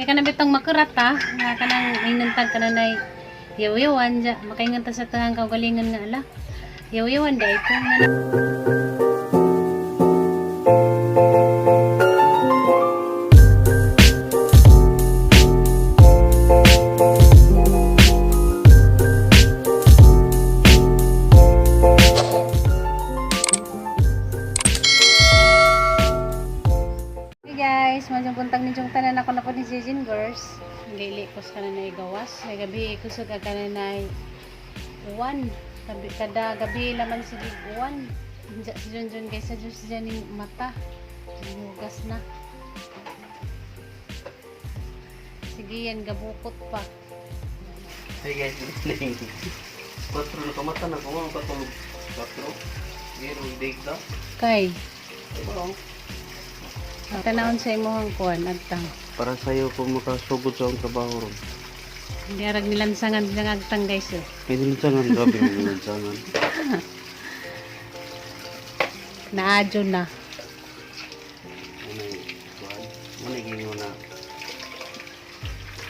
Kaya ka na bitong makurat ha. Nga ka nang inantag ka na na yaw-yawan. Makaingan ta sa tangang kaugalingan nga ala. Yaw-yawan dahil ko nga na. Majang puntang ninyong tanan ako na po ni Zizin Girls. Lilikos ka na na igawas. Ay gabi ikusog ka na na uwan. Kada gabi laman si uwan. Si Junjun guys sa Diyos dyan yung mata. Hugas na. Sige yan, gabukot pa. Hey guys, listening. 4 na kamata na kung patulog. 4. Zero day ka. Kay. Diba? Tanawon sa imuhang kuwan agtang. Para sa'yo kung makasugod sa ang trabaho ron. Hindi arag nilansangan bilang agtang guys eh. May nilansangan, grabe ang nilansangan. Naadyo na. Ano yung mo na.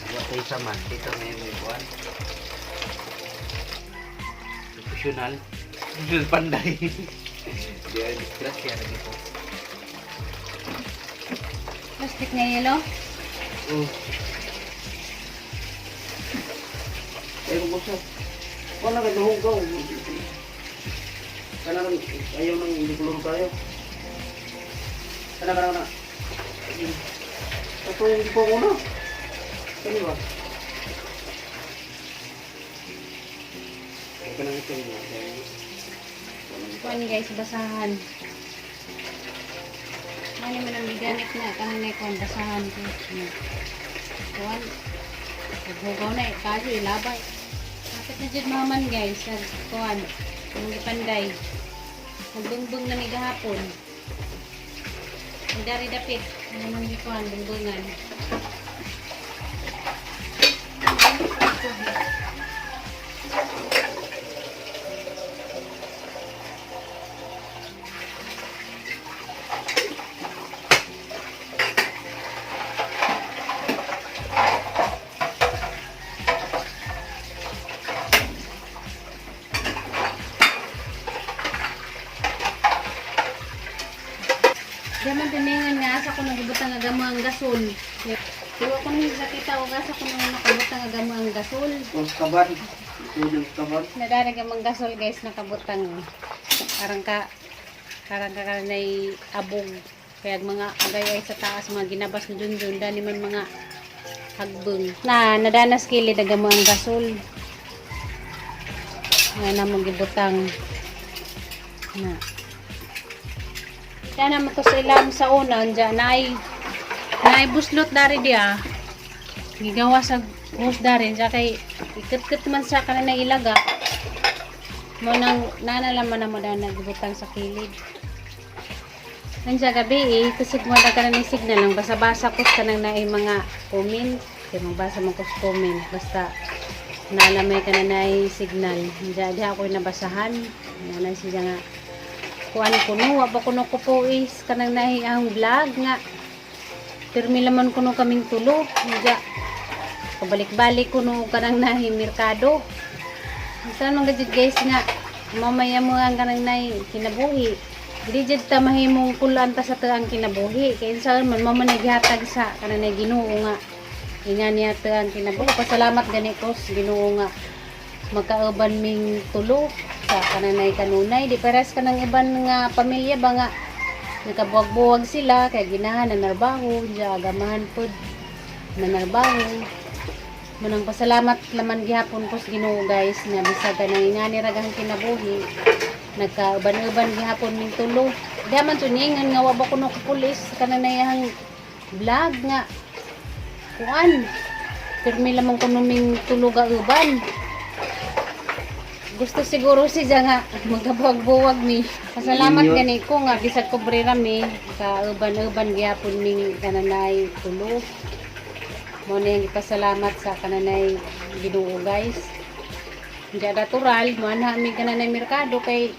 Wala tayo saman. Dito na yung buwan. Professional. Professional panday. Diyan, grasya na dito. Plastic na yelo? Ayaw mo siya. Wala ka nahugaw. Kailangan ayaw nang hindi kulong tayo. Kailangan na. Ito yung po muna. Kani ba? Huwag ka nang ito yung Kuwan guys, basahan. Ano man ang biganit na, kanang kuwan, basahan ko. Kuwan, naghugaw na kaso ilabay. Kapit na dyan maman guys, kuwan, yung ipanday. Nagbungbong na may gahapon. Ang dari dapit, ano man yung kuwan, bungbungan. Diyaman tiningan nga asa ko nagibutang agamo ang gasol. Iwa ko nang nakita o asa ko nang nakabutang agamo ang gasol. Mas kaban. Tulong kaban. Nadarag ang gasol guys nakabutang. Karang ka kanay abog. Kaya mga agay ay sa taas mga ginabas na dun dani man mga hagbong. Nadanas kilid agamo ang gasol. Nga namang gibutang. Na. Kaya naman to sa ilam sa unan dyan na buslot dari dia gigawa sa bus dari dyan kay ikit-kit man sa kanina ilaga mo nang nanalaman na mo na nagbutang sa kilid nandiyan gabi kasi kumada ka na ng signal ang basa-basa ko ka nang naay mga comment kaya magbasa mo ko sa comment basta nalamay ka na naay signal nandiyan di ako nabasahan nanay siya nga kuan kuno wa ba kuno ko po is kanang nahi ang vlog nga pirmi lamon kuno kaming tulo nga pabalik-balik kuno kanang nahi merkado saan man gadget guys nga mamaya mo ang kanang nahi kinabuhi dili jud ta mahimong kulan ta sa taang kinabuhi kay saan man mamanigihatag sa kanang nahi Ginoo nga ingan niya taang kinabuhi pasalamat gani ko sa Ginoo nga magkauban ming tulo sa kananay kanunay di pares kanang iban nga pamilya ba nga nakabuwag-buwag sila kay ginahan na narbaho diya agamahan pod na narbaho manang pasalamat laman gihapon ko sa Ginoo guys nga bisag kanang ingani ragang kinabuhi nagkauban-uban gihapon ming tulo di man tuningan nga wa ba kuno ka pulis kananayang vlog nga kuan pirmi lamang kuno ming tulo ga uban gusto siguro siya nga magkabuwag-buwag mi. Pasalamat gani ko nga bisag kobre rami ka uban-uban gyapon ming kananay tulo. Mo na yung ipasalamat sa kananay Ginoo guys. Hindi natural mo anha mi kananay merkado kay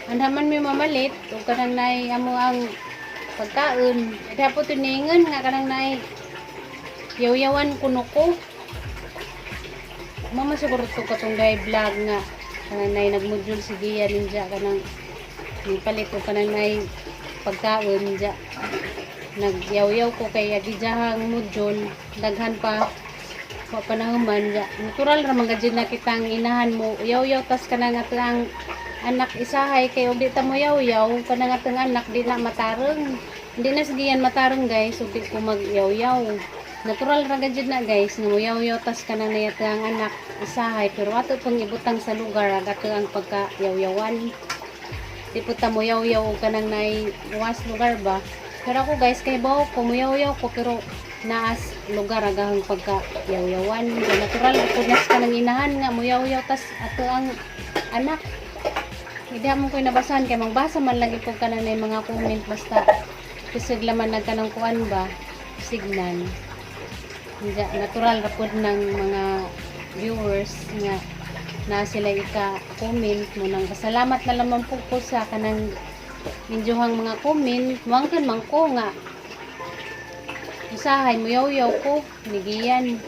anhaman mi mamalit ug kananay amo ang pagkaon. Dapat tuningan nga kananay yaw-yawan kuno ko. Mama siguro to katong day vlog nga kanang nagmodule si Gia ninja kanang palit ko kanang pagkaon ninja. Nagyaw-yaw ko kay agijahang module daghan pa panahuman ja. Natural ra man gid na kitang inahan mo yaw-yaw tas kanang atang anak isahay kay ug di ta mo yaw-yaw kanang atang anak di na matarong. Hindi na sigiyan matarong guys, ug di ko magyaw-yaw. Natural ra gid na guys, nga muyaw-yaw tas kanang nayatang anak isahay pero ato pang ibutang sa lugar agato ang pagka-yaw-yawan. Di po ta muyaw-yaw og kanang was lugar ba. Pero ako guys kay bawo ko muyaw-yaw ko pero naas lugar agahang pagka-yaw-yawan. Natural ko nas kanang inahan nga muyaw-yaw tas ato ang anak. Hindi mo ko'y nabasahan kay mangbasa man lagi ko kanang mga comment basta kusog laman na kanang kuan ba signan. Natural ra pud ng mga viewers nga na sila ika-comment mo nang pasalamat na lamang po ko sa kanang injuhang mga comment mangkan man ko nga usahay mo yaw-yaw ko nigiyan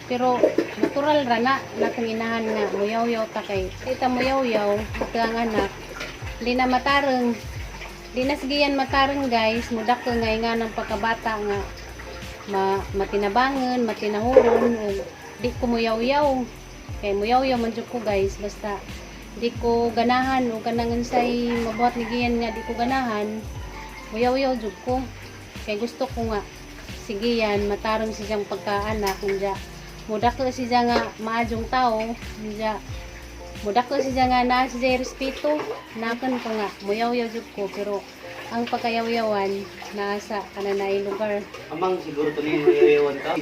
pero natural ra na natong inahan nga mo yaw-yaw ta kay kita mo yaw-yaw ito ang anak di na matarong di na sigiyan matarong guys mudak ko nga nga ng pagkabata nga matinabangan, matinahuron o di ko muyaw-yaw kay muyaw-yaw man jud ko guys basta di ko ganahan o kanang unsay mabuhat ni giyan nga di ko ganahan muyaw-yaw jud ko kay gusto ko nga sigiyan matarong siyang pagkaanak niya mudako siya nga maadjong tao niya mudako siya nga na siya respeto nakan ko nga muyaw-yaw jud ko pero ang pagkayaw-yawan nasa kananay lugar. Amang siguro tuloy yung yayawan ka.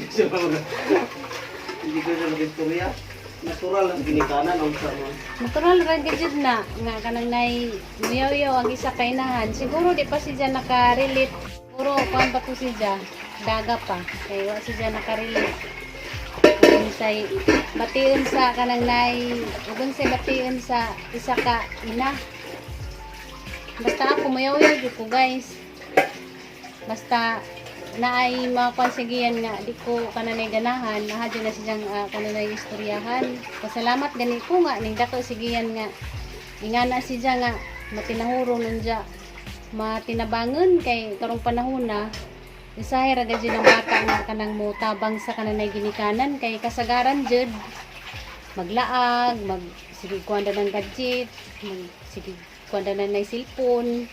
Hindi ko na mag-istorya. Natural ang ginikanan ang sama. Natural ra gid na nga kanang muyaw-yaw ang isa kainahan. Siguro di pa siya naka-relate. Siguro kuan pa to siya daga pa. Kay wa siya naka-relate. Unsay bation sa kanang unsay bation sa isa ka ina. Basta ako mayaw-yaw jud ko guys. Basta naay makonsigiyan nga di ko kananay ganahan, naha na siyang kananay istoryahan. Pasalamat gani ko nga ning dako sigiyan nga ingana siya nga matinahuro nunja matinabangon kay karong panahon na isahay ra gid ng bata nga kanang motabang sa kananay ginikanan kay kasagaran jud maglaag, sige kuanda ng gadget, sige kuanda na cellphone.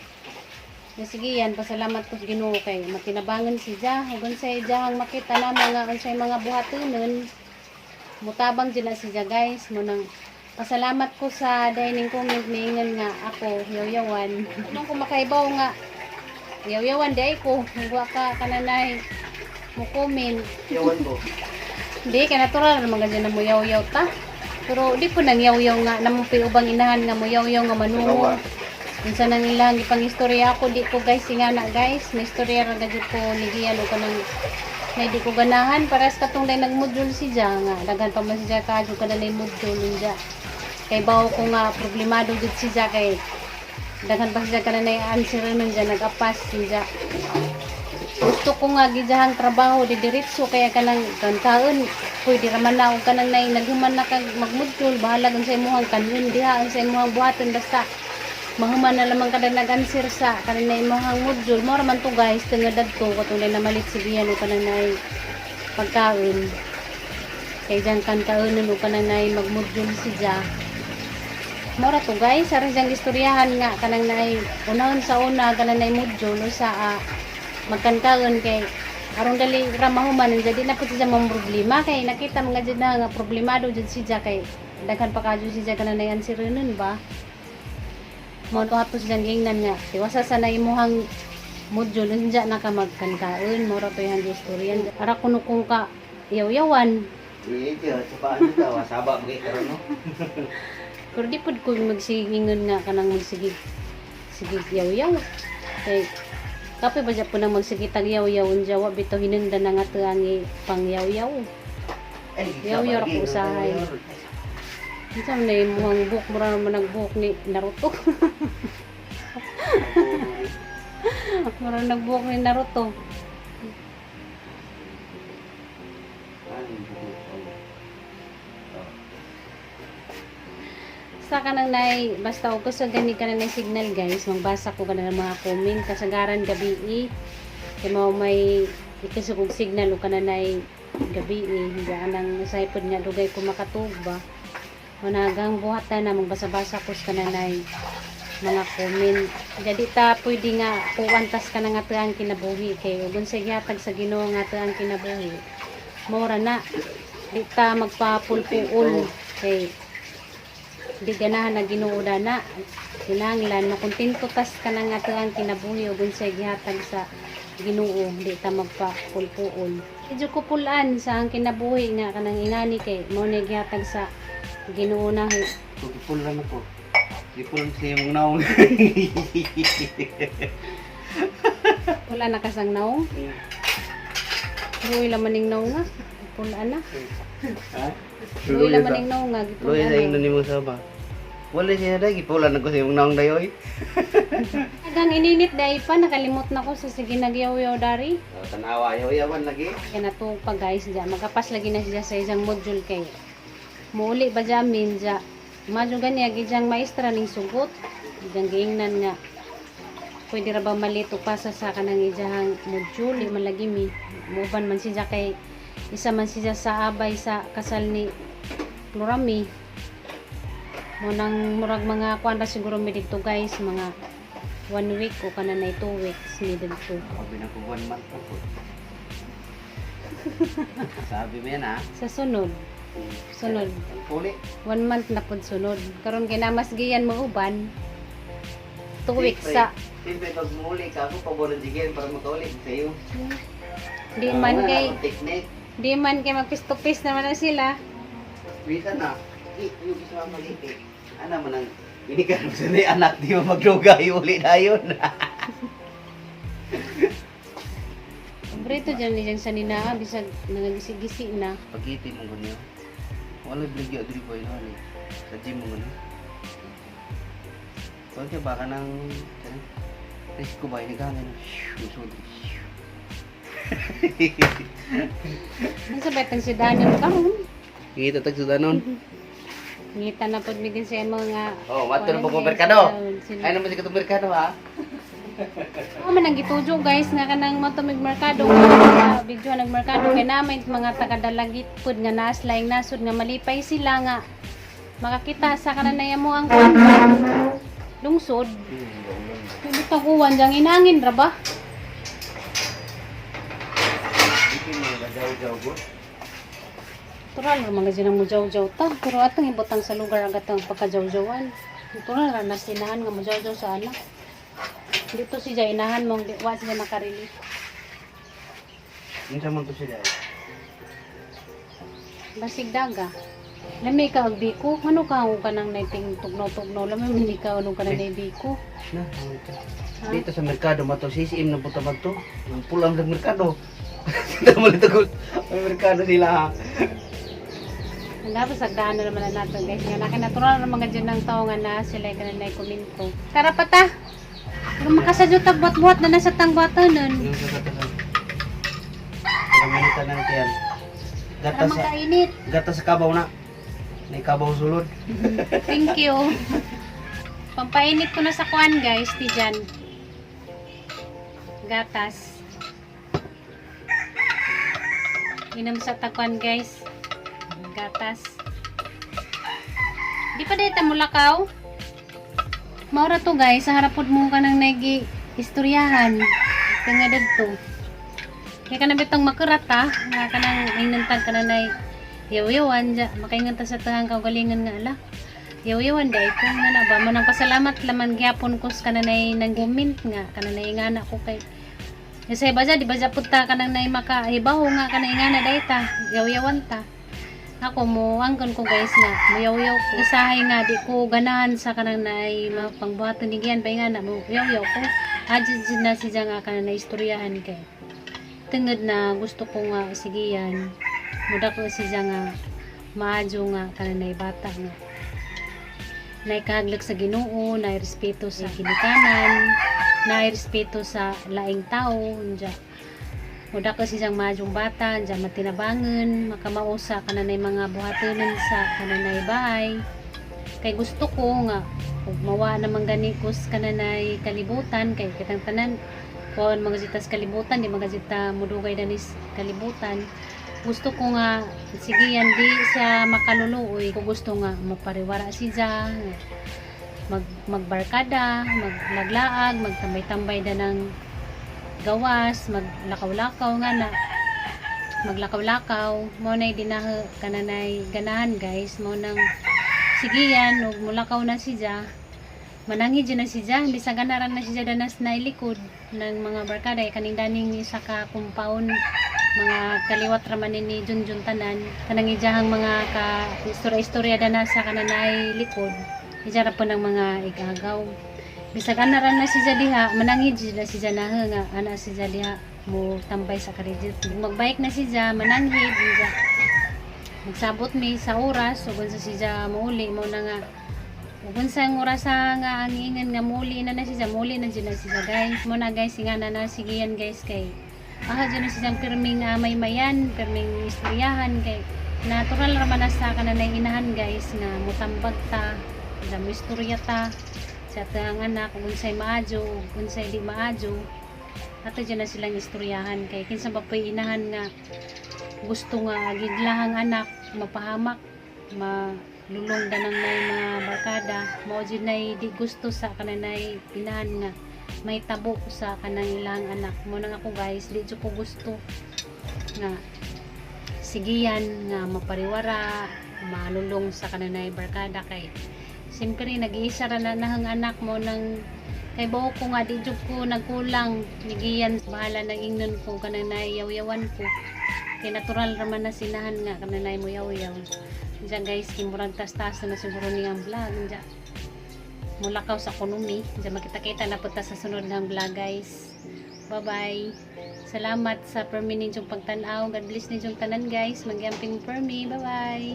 Sige yan, pasalamat ko Ginoo kay matinabangan siya. Ug unsay jahang makita na mga unsay mga buhatonon, mutabang jud na siya guys. Munang pasalamat ko sa dining comment niingon nga ako yaw-yawan. Nung ko makaibaw nga yaw-yawan di ko, wa ka kananay mo comment. Yawan ko. Di ka natural naman ganyan na mo yaw-yaw ta. Pero di ko nang yaw-yaw nga namang piubang inahan nga mo yaw-yaw nga manungo. Minsan nang ilang ipang istorya ako di ko guys ingana guys, may istorya ra gid ko nigiyan o kanang na di ko ganahan paras katong day nagmodule siya nga daghan pa man siya kadyo kada nay module niya. Kay bawo ko nga problemado jud siya kay daghan pa siya kada nay answer nun siya nagapas siya. Gusto ko nga gidahang trabaho di diretso kaya kanang kantaon pwede ra man na og kanang nay naghuman na kag magmodule bahala kun sa imong kanon diha sa imong buhaton basta mahuman na lamang kada nag-answer sa kanina imong module mo raman to guys tungod adto katong namalit sigiyan o kanang pagkaon kay jang kantaon o kanang magmodule siya mo ra to guys aron jang istoryahan nga kanang unahon sa una kanang module sa magkantaon kay aron dali ra mahuman jadi na pud siya mong problema kay nakita mga jud na nga problemado jud siya kay daghan pa kadyo siya kanang answer nun ba mo to hatos diyang ingnan nga tiwasa sa na imuhang module unja na ka magkantaon mo ra to yang istoryan ara kuno kung ka yaw-yawan Iya, sa paano daw saba mo karon no. Pero di pud ko magsigingon nga kanang sige yaw-yaw kay kape ba po nang magsigitag yaw-yaw unja wa bitaw hinungdan na nga tuangi pang yaw-yaw yaw-yaw ra ko usahay. Isa na yung muhang buhok, mura naman nagbuhok ni Naruto. Mura nagbuhok ni Naruto. basta ka nang basta o sa gani ka na signal guys, magbasa ko ka na ng mga comment, kasagaran gabi kay mo may ikasugog signal o ka na gabi diyan nang saipod nga dugay ko makatugba. Managang buhatan na magbasa-basa ko sa kananay mga comment. Jadi ta pwede nga puwantas ka na nga ang kinabuhi kay ugon sa gihatag sa Ginoo nga ang kinabuhi. Mora na di ta magpapulpuol kay di ganahan na Ginoo na kinahanglan makontento tas ka na nga ang kinabuhi ugon sa gihatag sa Ginoo di ta magpapulpuol. Medyo kupulan sa ang kinabuhi nga kanang ingani kay mao ni gihatag sa Ginoo na. Pupul lang ako. Ipul siya yung naong. Wala na kasang naong. Luwi laman ning naong nga. Pulaan na. Ha? Luwi laman ning naong nga. Luwi sa ino ni mo sama. Wala siya dahil. Ipulan ako sa yung naong dayoy. Agang ininit dahil pa. Nakalimot na ko sa sige nagyaw-yaw dari. Tanawa, yaw-yawan lagi. Kaya natong pa guys dyan. Magapas lagi na siya sa isang module kay. Muli ba jamin dyan. Madyo ganya gijang maestra ning sugot gijang giingnan nga pwede ra ba malito pa sa kanang ijahang module di man lagi mi muban man siya kay isa man siya sa abay sa kasal ni Lurami mo nang murag mga kuan ra siguro mi dito guys mga 1 week o kana na 2 weeks mi dito. Sabi na ko 1 month po. Sabi mo yan ha? Sa sunod Puli. 1 month na pud sunod karon kay namas giyan mo uban 2 weeks sa Siyempre pag muli ka ako paborodigan para makaulit sa'yo. di man kay Technique. di man kay magpistopis naman na sila. Bisa na. Yung isa mag-ipit. Ano man ang inikan mo sa anak di mo maglugay uli na yun. Brito dyan niyang sanina bisag nangagisi-gisi na. Pag-iti mo ganyan. Wala bligyo diri ko yun. Sa gym mo ganyan. Kung kaya baka nang risk ko ba inagalan. Ang sabay si Daniel karon. Ngita tag sa danon. Ngita na pod migin sa mga Oh, mato na po merkado. Ay naman si katong merkado ha. Man ang gitujo guys nga kanang matumig merkado nga video nagmerkado kay namin mga taga-dalagit pud nga naslaing nasud nga malipay sila nga makakita sa kananay mo ang lungsod. Hindi taguan jang inangin ra ba? Tural ra mga ginang mo jaw-jaw ta pero atong ibutang sa lugar agad ang pagkajaw-jawan. Tural ra nasinahan nga mo jaw-jaw sa anak. Dito si Jay, inahan mong wa siya nakarili. Unsa man to sila? Basig daga. Lamay ka og biko. Ano ka ang kanang naiting tugnaw-tugnaw? Lamay mili ka anong kanang biko. Na, dito sa merkado mato CCM na puta magto. Ang pulang sa merkado. Tama lang tagol. May merkado sila ha. Dapat sagdaan na naman natin guys. Nga nakinatural na mga dyan ng tao nga na sila kanang naikomento. Tara pa ta! Kung makasadyo buat-buat na nasa tangbatanan. Yung sa katasan. Pagamitan na natin yan. Para makainit. Gata sa kabaw na. May kabaw sulod. Thank you. Pampainit ko na sa kuan guys, tijan. Gatas. Inom sa takuan guys. Gatas. Di pa dito mulakaw? Maura to guys, sa harapod mo ka nang nagi istoryahan. Kaya dito. Kaya ka na bitong makurat ha. Nga ka nang inantag ka na na yaw-yawan. Makaingan ta sa tangang kaugalingan nga ala. Yaw-yawan dahil ko nga na ba. Manang pasalamat laman gyapon ko ka na na nag-comment nga. Ka na na ingana ko kay. Kasi ba di ba punta ka nang na makahibaho nga ka na ingana dahil ta. Yaw-yawan ta. Ako mo angkon ko guys nga muyaw-yaw ko isahay nga di ko ganahan sa kanang naay pangbuhaton ni giyan bay nga na mo yaw-yaw ko adjud na siya nga kanang na istoryahan kay tungod na gusto ko nga sigiyan muda ko siya nga maadyo nga kanang naay bata nga naikahaglag sa Ginoo naay respeto sa ginikanan naay respeto sa laing tao unya muda ko siyang madyong bata, dyan matinabangan, makamausa kananay mga buhatonan sa kananay bahay. kay gusto ko nga ug mawa naman gani kus kananay kalibutan kay kitang tanan kon mga jitas kalibutan di mga jita mudugay danis kalibutan. Gusto ko nga sige yan di siya makaluluoy ko gusto nga mapariwara siya magbarkada maglaglaag magtambay-tambay da ng gawas maglakaw-lakaw nga na maglakaw-lakaw mo na dinahe kananay ganahan guys mo nang sige yan ug mulakaw na siya mananghi dyan na siya bisag ganaran na siya danas na ilikod ng mga barkada kaning daning isa ka compound mga kaliwat raman ni Junjun tanan kanang ijahang mga ka istorya danas sa kananay likod ijara po ng mga igagaw bisag ganaran na siya diha mananghi dyan na siya na nga ana siya diha mo tambay sa karidit magbayik na siya mananghid siya magsabot mi sa oras ug sa siya mauli mo na nga ug sa oras nga ang ingan nga muli na siya muli na dyan na siya guys mo na guys nga na sige yan guys kay dyan na siya pirming may-mayan pirming istoryahan kay natural raman na sa kananay inahan guys nga mutambag ta sa istorya ta sa tang anak ug unsay maadyo ug unsay di maadyo ato dyan na silang istoryahan kay kinsa pa inahan nga gusto nga giglahang anak mapahamak malulong danang may mga barkada mao dyan na di gusto sa kananay inahan nga may tabo sa kanang ilang anak mo nang ako guys di ko gusto nga sige yan nga mapariwara malulong sa kananay barkada kay siyempre nag-iisa ra na nahang anak mo nang kay buo ko nga di jud ko nagkulang nigiyan bahala nang ingnon ko kananay yaw-yawan ko kay natural raman na sinahan nga kananay mo yaw-yaw diyan guys kimurag tas-tas na siguro niyang vlog diyan mulakaw sa ekonomi diyan makita-kita na punta sa sunod ng vlog guys. Bye bye, salamat sa permi ninyong pagtanaw. God bless ninyong tanan guys, magyamping permi. Bye bye.